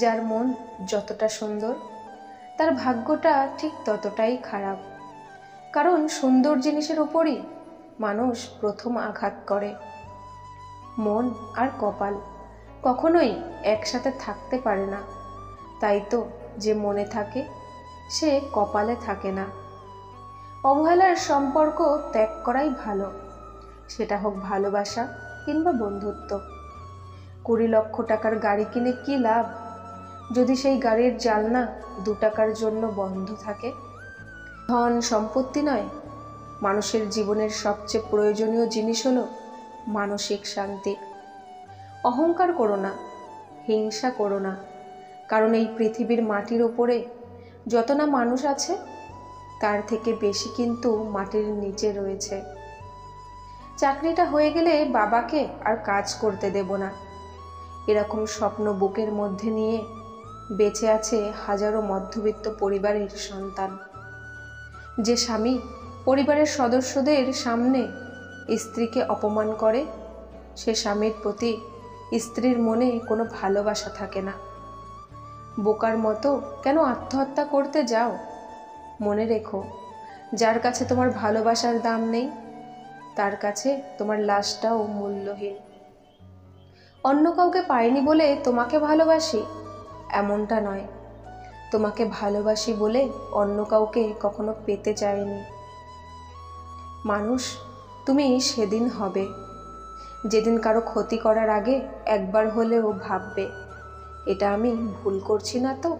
যার মন যতটা সুন্দর তার ভাগ্যটা ঠিক ততটাই খারাপ, কারণ সুন্দর জিনিসের উপরই মানুষ প্রথম আঘাত করে। মন আর কপাল কখনোই একসাথে থাকতে পারে না, তাই তো যে মনে থাকে সে কপালে থাকে না। অবহেলার সম্পর্ক ত্যাগ করাই ভালো, সেটা হোক ভালোবাসা কিংবা বন্ধুত্ব। 20 লক্ষ টাকার গাড়ি কিনে কি লাভ যদি সেই গাড়ির জানলা 2 টাকার জন্য বন্ধ থাকে? ধন সম্পত্তি নয়, মানুষের জীবনের সবচেয়ে প্রয়োজনীয় জিনিস হলো মানসিক শান্তি। অহংকার করো না, হিংসা করো না, কারণ এই পৃথিবীর মাটির ওপরে যত না মানুষ আছে তার থেকে বেশি কিন্তু মাটির নিচে রয়েছে। চাকরিটা হয়ে গেলে বাবাকে আর কাজ করতে দেব না, এরকম স্বপ্ন বুকের মধ্যে নিয়ে বেঁচে আছে হাজারো মধ্যবিত্ত পরিবারের সন্তান। যে স্বামী পরিবারের সদস্যদের সামনে স্ত্রীকে অপমান করে, সে স্বামীর প্রতি স্ত্রীর মনে কোনো ভালোবাসা থাকে না। বোকার মতো কেন আত্মহত্যা করতে যাও? মনে রেখো, যার কাছে তোমার ভালোবাসার দাম নেই তার কাছে তোমার লাশটাও মূল্যহীন। অন্য কাউকে পাইনি বলে তোমাকে ভালোবাসি এমনটা নয়, তোমাকে ভালোবাসি বলে অন্য কাউকে কখনো পেতে চাইনি। মানুষ তুমি সেদিন হবে যেদিন কারো ক্ষতি করার আগে একবার হলেও ভাববে, এটা আমি ভুল করছি না তো?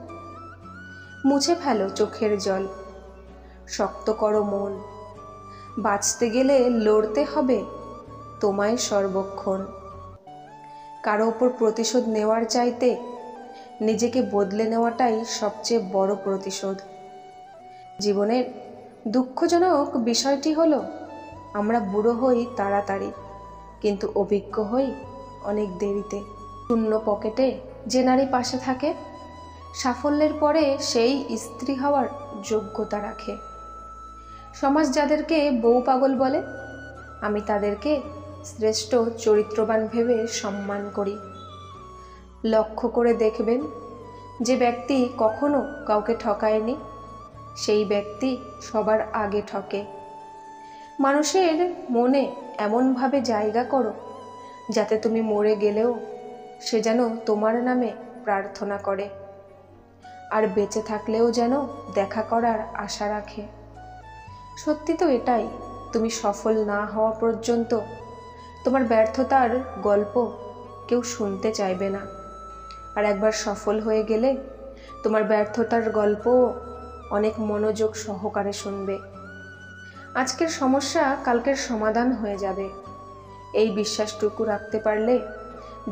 মুছে ফেলো চোখের জল, শক্ত করো মন, বাঁচতে গেলে লড়তে হবে তোমায় সর্বক্ষণ। কারো ওপর প্রতিশোধ নেওয়ার চাইতে নিজেকে বদলে নেওয়াটাই সবচেয়ে বড় প্রতিশোধ। জীবনের দুঃখজনক বিষয়টি হলো আমরা বুড়ো হই তাড়াতাড়ি, কিন্তু অভিজ্ঞ হই অনেক দেরিতে। শূন্য পকেটে যে নারী পাশে থাকে সাফল্যের পরে সেই স্ত্রী হওয়ার যোগ্যতা রাখে। সমাজ যাদেরকে বউ পাগল বলে আমি তাদেরকে শ্রেষ্ঠ চরিত্রবান ভেবে সম্মান করি। লক্ষ্য করে দেখবেন, যে ব্যক্তি কখনো কাউকে ঠকায়নি সেই ব্যক্তি সবার আগে ঠকে। মানুষের মনে এমনভাবে জায়গা করো যাতে তুমি মরে গেলেও সে যেন তোমার নামে প্রার্থনা করে, আর বেঁচে থাকলেও যেন দেখা করার আশা রাখে। সত্যি তো এটাই, তুমি সফল না হওয়া পর্যন্ত তোমার ব্যর্থতার গল্প কেউ শুনতে চাইবে না, আর একবার সফল হয়ে গেলে তোমার ব্যর্থতার গল্প অনেক মনোযোগ সহকারে শুনবে। আজকের সমস্যা কালকের সমাধান হয়ে যাবে, এই বিশ্বাসটুকু রাখতে পারলে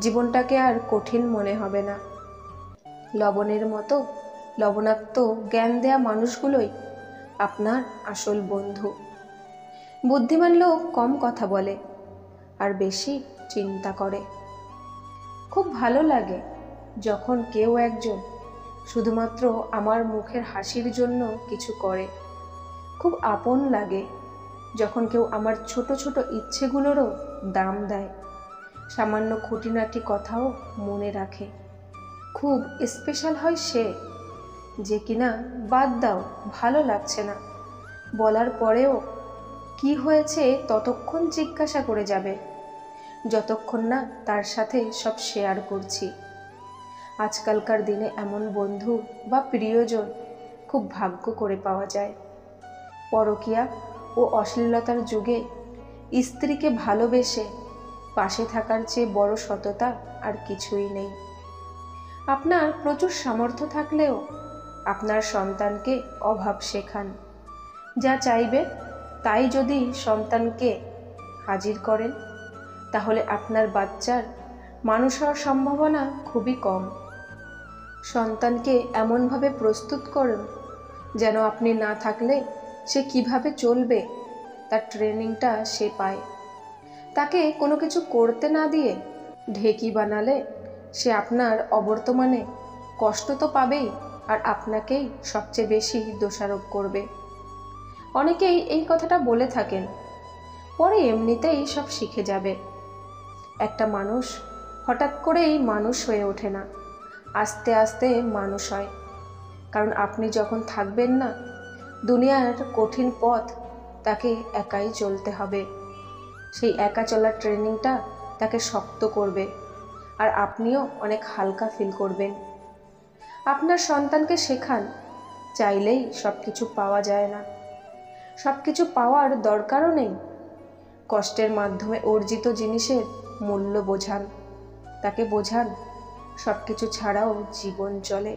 জীবনটাকে আর কঠিন মনে হবে না। লবণের মতো লবণাক্ত জ্ঞান দেয়া মানুষগুলোই আপনার আসল বন্ধু। বুদ্ধিমান লোক কম কথা বলে আর বেশি চিন্তা করে। খুব ভালো লাগে যখন কেউ একজন শুধুমাত্র আমার মুখের হাসির জন্য কিছু করে। খুব আপন লাগে যখন কেউ আমার ছোট ছোট ইচ্ছেগুলোরও দাম দেয়, সামান্য খুঁটিনাটি কথাও মনে রাখে। খুব স্পেশাল হয় সে যে কিনা বাদ দাও ভালো লাগছে না বলার পরেও কি হয়েছে ততক্ষণ জিজ্ঞাসা করে যাবে, যতক্ষণ না তার সাথে সব শেয়ার করছি। আজকালকার দিনে এমন বন্ধু বা প্রিয়জন খুব ভাগ্য করে পাওয়া যায়। পরকীয়া ও অশ্লীলতার যুগে স্ত্রীকে ভালোবেসে পাশে থাকার চেয়ে বড় সততা আর কিছুই নেই। আপনার প্রচুর সামর্থ্য থাকলেও আপনার সন্তানকে অভাব শেখান। যা চাইবে তাই যদি সন্তানকে হাজির করেন তাহলে আপনার বাচ্চার মানুষ হওয়ার সম্ভাবনা খুবই কম। সন্তানকে এমনভাবে প্রস্তুত করুন যেন আপনি না থাকলে সে কিভাবে চলবে তার ট্রেনিংটা সে পায়। তাকে কোনো কিছু করতে না দিয়ে ঢেকি বানালে সে আপনার অবর্তমানে কষ্ট তো পাবেই, আর আপনাকেই সবচেয়ে বেশি দোষারোপ করবে। অনেকেই এই কথাটা বলে থাকেন, পরে এমনিতেই সব শিখে যাবে। একটা মানুষ হঠাৎ করেই মানুষ হয়ে ওঠে না, আস্তে আস্তে মানুষ হয়। কারণ আপনি যখন থাকবেন না, দুনিয়ার কঠিন পথ তাকে একাই চলতে হবে। সেই একা চলার ট্রেনিংটা তাকে শক্ত করবে, আর আপনিও অনেক হালকা ফিল করবেন। আপনার সন্তানকে শেখান, চাইলেই সব কিছু পাওয়া যায় না, সব কিছু পাওয়ার দরকারও নেই। কষ্টের মাধ্যমে অর্জিত জিনিসের মূল্য বোঝান, তাকে বোঝান সব কিছু ছাড়াও জীবন চলে।